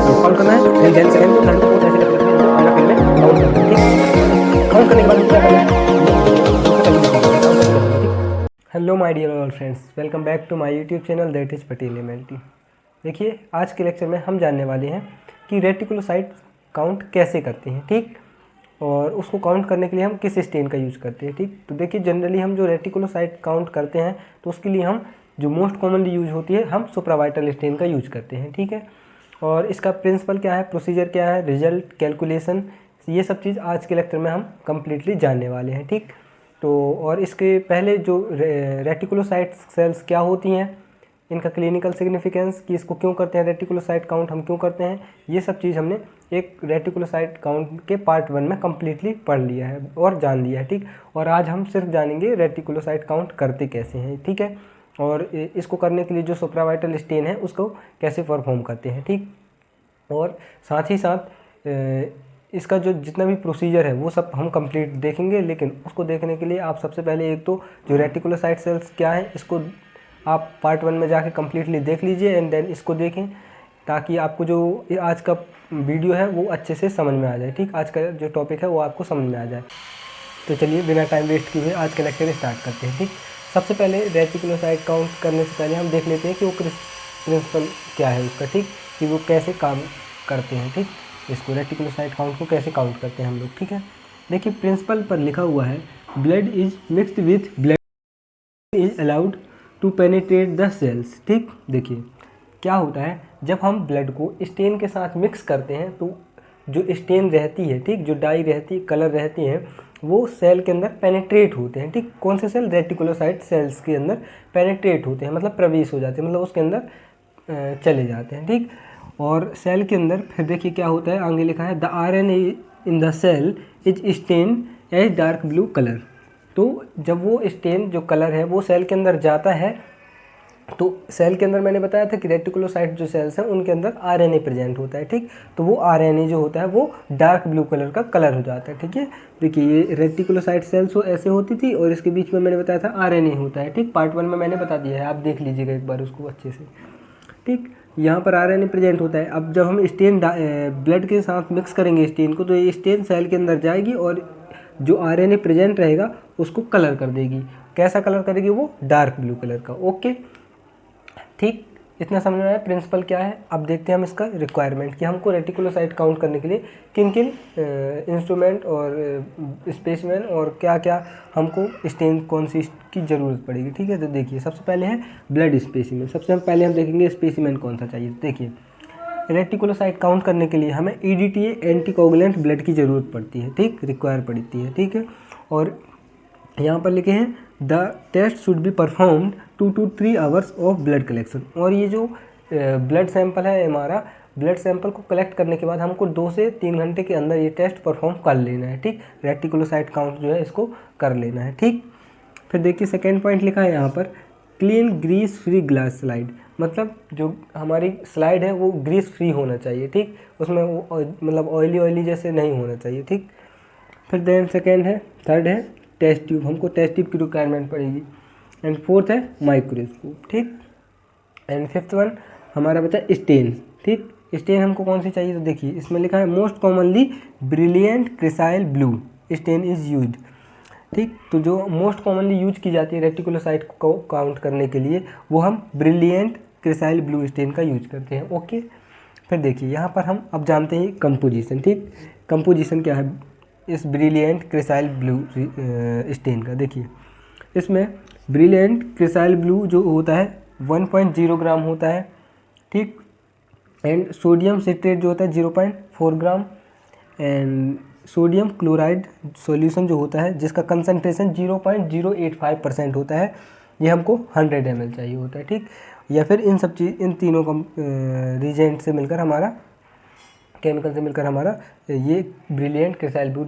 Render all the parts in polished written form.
Count करना है, and then second को, थर्ड को, फोर्थ, ऐसे करके अपना फिर में काउंट करना है, ठीक। काउंट करने के बाद हमको क्या करना है। Hello my dear all friends, welcome back to my YouTube channel that is Patel MLT। देखिए आज के लेक्चर में हम जानने वाले हैं कि रेटिकुलोसाइट काउंट कैसे करते हैं, ठीक, और उसको काउंट करने के लिए हम किस स्टेन का यूज़ करते हैं, ठीक। तो देखिए जनरली हम जो रेटिकुलोसाइट काउंट करते हैं तो उसके लिए हम जो मोस्ट कॉमनली यूज होती है हम सुप्रावाइटल स्टेन का यूज करते हैं, ठीक है। और इसका प्रिंसिपल क्या है, प्रोसीजर क्या है, रिजल्ट, कैलकुलेशन, ये सब चीज़ आज के लेक्चर में हम कम्प्लीटली जानने वाले हैं, ठीक। तो और इसके पहले जो रेटिकुलोसाइट सेल्स क्या होती हैं, इनका क्लिनिकल सिग्निफिकेंस, कि इसको क्यों करते हैं, रेटिकुलोसाइट काउंट हम क्यों करते हैं, ये सब चीज़ हमने एक रेटिकुलोसाइट काउंट के पार्ट 1 में कम्प्लीटली पढ़ लिया है और जान लिया है, ठीक। और आज हम सिर्फ जानेंगे रेटिकुलोसाइट काउंट करते कैसे हैं, ठीक है, और इसको करने के लिए जो सुप्रावाइटल स्टेन है उसको कैसे परफॉर्म करते हैं, ठीक। और साथ ही साथ इसका जो जितना भी प्रोसीजर है वो सब हम कंप्लीट देखेंगे, लेकिन उसको देखने के लिए आप सबसे पहले एक तो जो रेटिकुलोसाइट सेल्स क्या है इसको आप पार्ट 1 में जाके कम्प्लीटली देख लीजिए, एंड देन इसको देखें ताकि आपको जो आज का वीडियो है वो अच्छे से समझ में आ जाए, ठीक। आज का जो टॉपिक है वो आपको समझ में आ जाए। तो चलिए बिना टाइम वेस्ट किए आज का लेक्चर स्टार्ट करते हैं, ठीक। सबसे पहले रेटिकुलोसाइट काउंट करने से पहले हम देख लेते हैं कि वो प्रिंसिपल क्या है उसका, ठीक, कि वो कैसे काम करते हैं, ठीक। इसको रेटिकुलोसाइट काउंट को कैसे काउंट करते हैं हम लोग, ठीक है। देखिए प्रिंसिपल पर लिखा हुआ है blood is mixed with blood is allowed to penetrate the cells, ठीक। देखिए क्या होता है जब हम ब्लड को स्टेन के साथ मिक्स करते हैं तो जो स्टेन रहती है, ठीक, जो डाई रहती है, कलर रहती है, वो सेल के अंदर पेनिट्रेट होते हैं, ठीक। कौन से सेल, रेटिकुलोसाइट सेल्स के अंदर पेनिट्रेट होते हैं, मतलब प्रवेश हो जाते हैं, मतलब उसके अंदर चले जाते हैं, ठीक। और सेल के अंदर फिर देखिए क्या होता है, आगे लिखा है the RNA in the cell is stain as dark blue colour. तो जब वो स्टेन जो कलर है वो सेल के अंदर जाता है तो सेल के अंदर मैंने बताया था कि रेटिकुलोसाइट जो सेल्स हैं उनके अंदर RNA प्रेजेंट होता है, ठीक। तो वो RNA जो होता है वो डार्क ब्लू कलर का कलर हो जाता है, ठीक है। देखिए ये रेटिकुलोसाइट सेल्स ऐसे होती थी और इसके बीच में मैंने बताया था RNA होता है, ठीक। पार्ट 1 में मैंने बता दिया है, आप देख लीजिएगा एक बार उसको अच्छे से, ठीक। यहाँ पर RNA प्रेजेंट होता है। अब जब हम स्टेन ब्लड के साथ मिक्स करेंगे स्टेन को तो ये स्टेन सेल के अंदर जाएगी और जो RNA प्रेजेंट रहेगा उसको कलर कर देगी। कैसा कलर करेगी वो, डार्क ब्लू कलर का, ओके, ठीक। इतना समझ में आया प्रिंसिपल क्या है। अब देखते हैं हम इसका रिक्वायरमेंट कि हमको रेटिकुलोसाइट काउंट करने के लिए किन किन इंस्ट्रूमेंट और स्पेसिमेन और क्या क्या हमको स्टेन कौन सी की ज़रूरत पड़ेगी, ठीक है। तो देखिए सबसे पहले है ब्लड स्पेसिमेन। सबसे पहले हम देखेंगे स्पेसिमेन कौन सा चाहिए। देखिए रेटिकुलोसाइट काउंट करने के लिए हमें EDTA एंटीकोगुलेंट ब्लड की ज़रूरत पड़ती है, ठीक, रिक्वायर पड़ती है, ठीक है। और यहाँ पर लिखे हैं the test should be performed 2 to 3 hours of blood collection. और ये जो ब्लड सैंपल है हमारा, ब्लड सैंपल को कलेक्ट करने के बाद हमको 2 से 3 घंटे के अंदर ये टेस्ट परफॉर्म कर लेना है, ठीक। रेटिकुलोसाइट काउंट जो है इसको कर लेना है, ठीक। फिर देखिए सेकेंड पॉइंट लिखा है यहाँ पर clean grease free glass slide. मतलब जो हमारी स्लाइड है वो ग्रीस फ्री होना चाहिए, ठीक, उसमें वो मतलब ऑयली जैसे नहीं होना चाहिए, ठीक। फिर देन सेकेंड है, थर्ड है टेस्ट ट्यूब, हमको टेस्ट ट्यूब की रिक्वायरमेंट पड़ेगी। एंड फोर्थ है माइक्रोस्कोप, ठीक। एंड फिफ्थ वन हमारा बचा स्टेन, ठीक। स्टेन हमको कौन सी चाहिए, तो देखिए इसमें लिखा है most commonly brilliant cresyl blue stain is used, ठीक। तो जो मोस्ट कॉमनली यूज की जाती है रेटिकुलोसाइट को काउंट करने के लिए वो हम ब्रिलियंट क्रिसाइल ब्लू स्टेन का यूज करते हैं, ओके। फिर देखिए यहाँ पर हम अब जानते हैं कंपोजिशन, ठीक। कंपोजिशन क्या है इस ब्रिलियंट क्रिसाइल ब्लू स्टेन का। देखिए इसमें ब्रिलियंट क्रिसाइल ब्लू जो होता है 1.0 ग्राम होता है, ठीक। एंड सोडियम सिट्रेट जो होता है 0.4 ग्राम। एंड सोडियम क्लोराइड सॉल्यूशन जो होता है जिसका कंसनट्रेशन 0.085% होता है, ये हमको 100 ml चाहिए होता है, ठीक। या फिर इन सब चीज़ इन तीनों रिजेंट से मिलकर हमारा केमिकल से मिलकर हमारा ये ब्रिलियंट क्रिसाइल ब्लू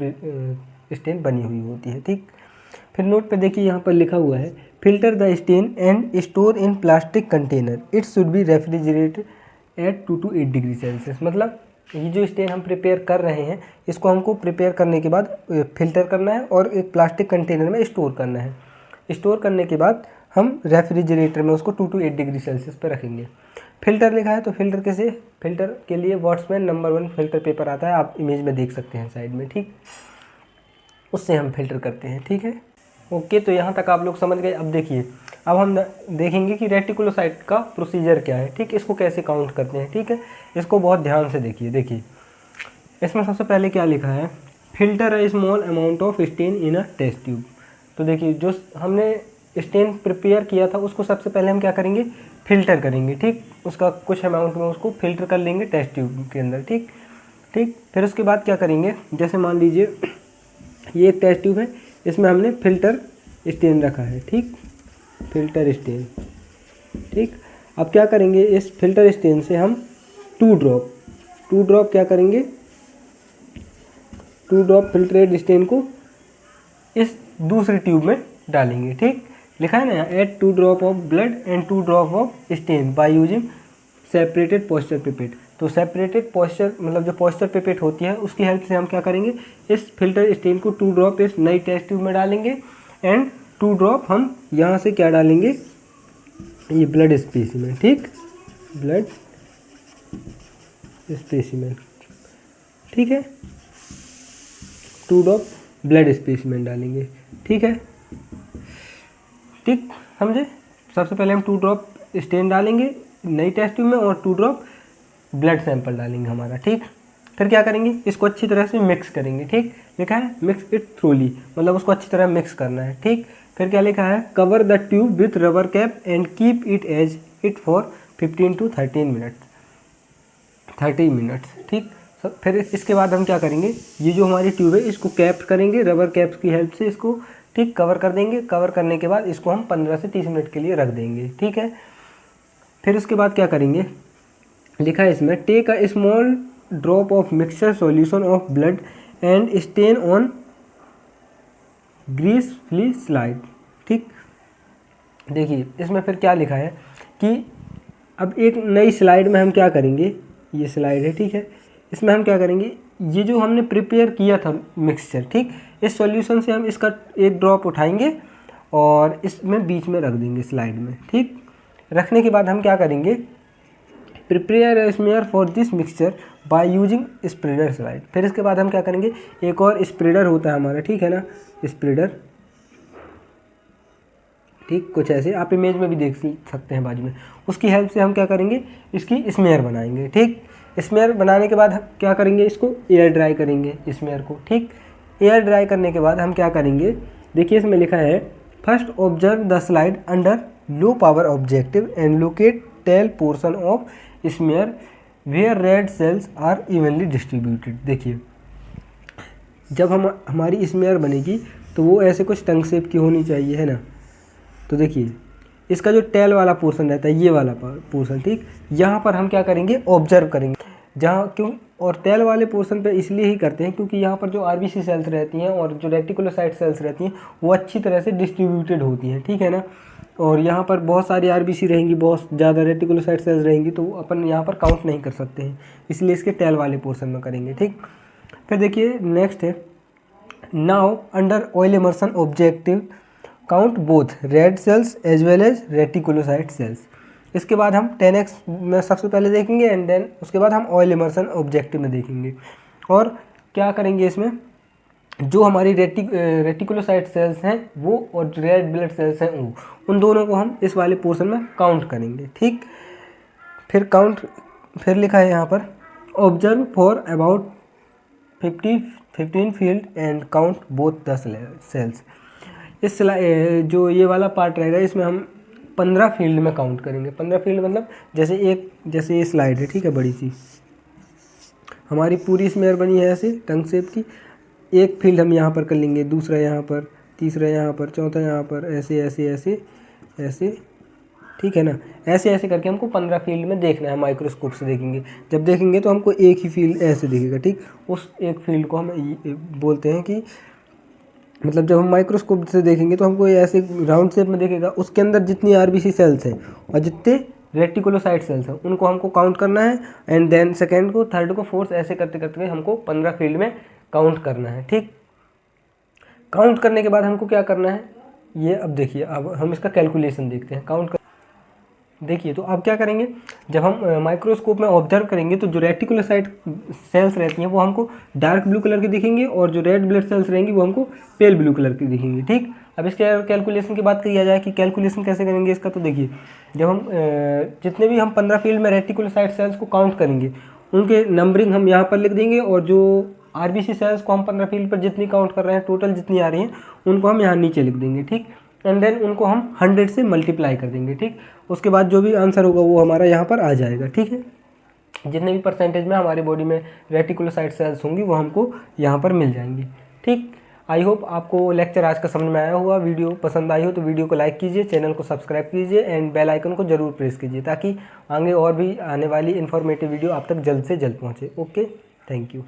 स्टेन बनी हुई होती है, ठीक। फिर नोट पे देखिए यहाँ पर लिखा हुआ है filter the stain and store in plastic container, it should be refrigerated at 2 to 8 degree Celsius. मतलब ये जो स्टेन हम प्रिपेयर कर रहे हैं इसको हमको प्रिपेयर करने के बाद फिल्टर करना है और एक प्लास्टिक कंटेनर में स्टोर करना है। स्टोर करने के बाद हम रेफ्रिजरेटर में उसको 2 to 8 डिग्री सेल्सियस पर रखेंगे। फिल्टर लिखा है तो फिल्टर कैसे, फिल्टर के लिए वॉट्समैन नंबर 1 फिल्टर पेपर आता है, आप इमेज में देख सकते हैं साइड में, ठीक, उससे हम फिल्टर करते हैं, ठीक है। ओके, तो यहाँ तक आप लोग समझ गए। अब देखिए, अब हम देखेंगे कि रेटिकुलोसाइट का प्रोसीजर क्या है, ठीक, इसको कैसे काउंट करते हैं, ठीक है। इसको बहुत ध्यान से देखिए इसमें सबसे पहले क्या लिखा है, filter a small amount of stain in a test tube. तो देखिए जो हमने स्टेन प्रिपेयर किया था उसको सबसे पहले हम क्या करेंगे, फिल्टर करेंगे, ठीक, उसका कुछ अमाउंट में उसको फिल्टर कर लेंगे टेस्ट ट्यूब के अंदर, ठीक। फिर उसके बाद क्या करेंगे, जैसे मान लीजिए ये एक टेस्ट ट्यूब है, इसमें हमने फिल्टर स्टेन रखा है, ठीक, फिल्टर स्टेन, ठीक। अब क्या करेंगे, इस फिल्टर स्टेन से हम 2 ड्रॉप क्या करेंगे, 2 ड्रॉप फिल्टरेड स्टेन को इस दूसरी ट्यूब में डालेंगे, ठीक। लिखा है ना यहाँ, add 2 drop of blood and 2 drop of stain by using separated Pasteur pipette. तो सेपरेटेड पॉइस्चर मतलब जो पॉइस्चर पिपेट होती है उसकी हेल्प से हम क्या करेंगे, इस फिल्टर स्टेन को 2 ड्रॉप इस नई टेस्ट ट्यूब में डालेंगे एंड 2 ड्रॉप हम यहाँ से क्या डालेंगे, ये ब्लड स्पेसिमेन, ठीक, ब्लड स्पेसिमेन, ठीक है, 2 ड्रॉप ब्लड स्पेसिमेन डालेंगे, ठीक है, ठीक, समझे। सबसे पहले हम 2 ड्रॉप स्टेन डालेंगे नई टेस्ट ट्यूब में और 2 ड्रॉप ब्लड सैंपल डालेंगे हमारा, ठीक। फिर क्या करेंगे, इसको अच्छी तरह से मिक्स करेंगे, ठीक, लिखा है मिक्स इट थ्रूली, मतलब उसको अच्छी तरह मिक्स करना है, ठीक। फिर क्या लिखा है, cover the tube with rubber cap and keep it as it for 15 to 30 minutes, ठीक। फिर इसके बाद हम क्या करेंगे, ये जो हमारी ट्यूब है इसको कैप करेंगे रबर कैप्स की हेल्प से, इसको ठीक कवर कर देंगे। कवर करने के बाद इसको हम 15 से 30 मिनट के लिए रख देंगे, ठीक है। फिर उसके बाद क्या करेंगे, लिखा है इसमें, take a small drop of mixture solution of blood and stain on grease free slide, ठीक। देखिए इसमें फिर क्या लिखा है कि अब एक नई स्लाइड में हम क्या करेंगे, ये स्लाइड है, ठीक है, इसमें हम क्या करेंगे, ये जो हमने प्रिपेयर किया था मिक्सचर, ठीक, इस सॉल्यूशन से हम इसका एक ड्रॉप उठाएंगे और इसमें बीच में रख देंगे स्लाइड में, ठीक। रखने के बाद हम क्या करेंगे, prepare a smear for this mixture by using spreader slide. फिर इसके बाद हम क्या करेंगे, एक और स्प्रेडर होता है हमारा, ठीक है ना, स्प्रेडर, ठीक, कुछ ऐसे आप इमेज में भी देख सकते हैं बाजू में, उसकी हेल्प से हम क्या करेंगे, इसकी स्मेयर बनाएंगे, ठीक। स्मेयर बनाने के बाद हम क्या करेंगे, इसको एयर ड्राई करेंगे स्मेयर को, ठीक। एयर ड्राई करने के बाद हम क्या करेंगे, देखिए इसमें लिखा है, first observe the slide under low power objective and locate tail portion of smear where red cells are evenly distributed. देखिए जब हमारी स्मेयर बनेगी तो वो ऐसे कुछ टंग शेप की होनी चाहिए, है ना। तो देखिए इसका जो टेल वाला पोर्शन रहता है, ये वाला पोर्शन, ठीक, यहाँ पर हम क्या करेंगे, ऑब्जर्व करेंगे, जहाँ क्यों, और टेल वाले पोर्शन पे इसलिए ही करते हैं क्योंकि यहाँ पर जो आरबीसी सेल्स रहती हैं और जो रेटिकुलोसाइट सेल्स रहती हैं वो अच्छी तरह से डिस्ट्रीब्यूटेड होती हैं, ठीक है ना। और यहाँ पर बहुत सारी आरबीसी रहेंगी, बहुत ज़्यादा रेटिकुलोसाइट सेल्स रहेंगी, तो अपन यहाँ पर काउंट नहीं कर सकते हैं, इसलिए इसके टेल वाले पोर्शन में करेंगे, ठीक। फिर देखिए नेक्स्ट है, now under oil immersion objective count both red cells as well as reticulocyte cells. इसके बाद हम 10x में सबसे पहले देखेंगे एंड देन उसके बाद हम ऑयल इमर्सन ऑब्जेक्टिव में देखेंगे। और क्या करेंगे, इसमें जो हमारी रेटिकुलोसाइट सेल्स हैं वो और रेड ब्लड सेल्स हैं वो, उन दोनों को हम इस वाले पोर्शन में काउंट करेंगे, ठीक। फिर लिखा है यहाँ पर, observe for about 15 field and count both the cells. इस जो ये वाला पार्ट रहेगा इसमें हम 15 फील्ड में काउंट करेंगे। 15 फील्ड मतलब जैसे ये स्लाइड है, ठीक है, बड़ी सी हमारी पूरी स्मेयर बनी है ऐसे टंग शेप की, एक फील्ड हम यहाँ पर कर लेंगे, दूसरा यहाँ पर, तीसरा यहाँ पर, चौथा यहाँ पर, ऐसे ऐसे ऐसे ऐसे, ठीक है ना। ऐसे ऐसे करके हमको 15 फील्ड में देखना है, माइक्रोस्कोप से देखेंगे, जब देखेंगे तो हमको एक ही फील्ड ऐसे दिखेगा, ठीक। उस एक फील्ड को हम बोलते हैं कि मतलब जब हम माइक्रोस्कोप से देखेंगे तो हमको ये ऐसे राउंड शेप में दिखेगा, उसके अंदर जितनी आरबीसी सेल्स हैं और जितने रेटिकुलोसाइट सेल्स हैं उनको हमको काउंट करना है एंड देन सेकेंड को, थर्ड को, फोर्थ, ऐसे करते करते हमको 15 फील्ड में काउंट करना है, ठीक। काउंट करने के बाद हमको क्या करना है, ये अब देखिए, अब हम इसका कैलकुलेशन देखते हैं। देखिए, तो अब क्या करेंगे, जब हम माइक्रोस्कोप में ऑब्जर्व करेंगे तो जो रेटिकुलोसाइट सेल्स रहती हैं वो हमको डार्क ब्लू कलर की दिखेंगी और जो रेड ब्लड सेल्स रहेंगी वो हमको पेल ब्लू कलर की दिखेंगी। ठीक, अब इसके कैलकुलेशन की बात किया जाए कि कैलकुलेशन कैसे करेंगे इसका, तो देखिए, जब हम जितने भी हम 15 फील्ड में रेटिकुलोसाइट सेल्स को काउंट करेंगे उनके नंबरिंग हम यहाँ पर लिख देंगे, और जो आरबीसी सेल्स को हम 15 फील्ड पर जितनी काउंट कर रहे हैं, टोटल जितनी आ रही हैं, उनको हम यहाँ नीचे लिख देंगे। ठीक, एंड देन उनको हम 100 से मल्टीप्लाई कर देंगे। ठीक, उसके बाद जो भी आंसर होगा वो हमारा यहाँ पर आ जाएगा। ठीक है, जितने भी परसेंटेज में हमारी बॉडी में रेटिकुलोसाइट सेल्स होंगी वो हमको यहाँ पर मिल जाएंगी। ठीक, आई होप आपको लेक्चर आज का समझ में आया हुआ। वीडियो पसंद आई हो तो वीडियो को लाइक कीजिए, चैनल को सब्सक्राइब कीजिए एंड बेल आइकन को जरूर प्रेस कीजिए, ताकि आगे और भी आने वाली इन्फॉर्मेटिव वीडियो आप तक जल्द से जल्द पहुँचे। Okay, thank you.